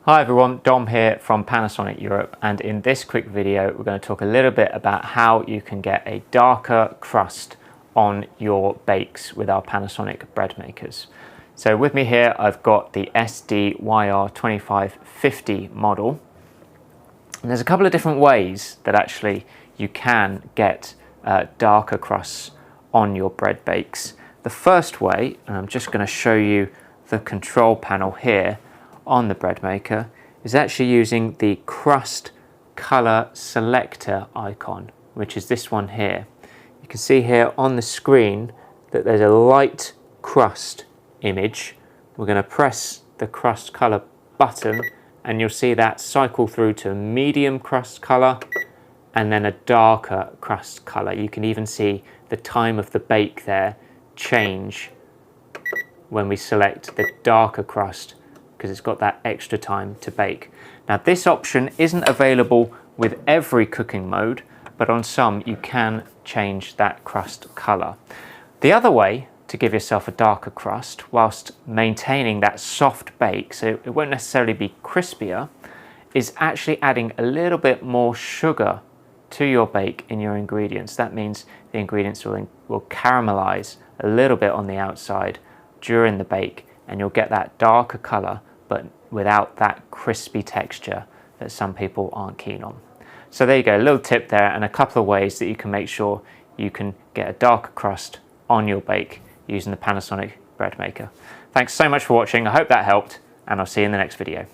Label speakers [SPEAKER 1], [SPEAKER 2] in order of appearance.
[SPEAKER 1] Hi everyone, Dom here from Panasonic Europe, and in this quick video we're going to talk a little bit about how you can get a darker crust on your bakes with our Panasonic bread makers. So with me here I've got the SDYR2550 model, and there's a couple of different ways that actually you can get darker crusts on your bread bakes. The first way, and I'm just going to show you the control panel here on the bread maker, is actually using the crust color selector icon, which is this one here. You can see here on the screen that there's a light crust image. We're going to press the crust color button and you'll see that cycle through to medium crust color and then a darker crust color. You can even see the time of the bake there change when we select the darker crust, because it's got that extra time to bake. Now this option isn't available with every cooking mode, but on some you can change that crust color. The other way to give yourself a darker crust whilst maintaining that soft bake, so it won't necessarily be crispier, is actually adding a little bit more sugar to your bake in your ingredients. That means the ingredients will caramelize a little bit on the outside during the bake, and you'll get that darker color but without that crispy texture that some people aren't keen on. So there you go, a little tip there and a couple of ways that you can make sure you can get a darker crust on your bake using the Panasonic bread maker. Thanks so much for watching. I hope that helped, and I'll see you in the next video.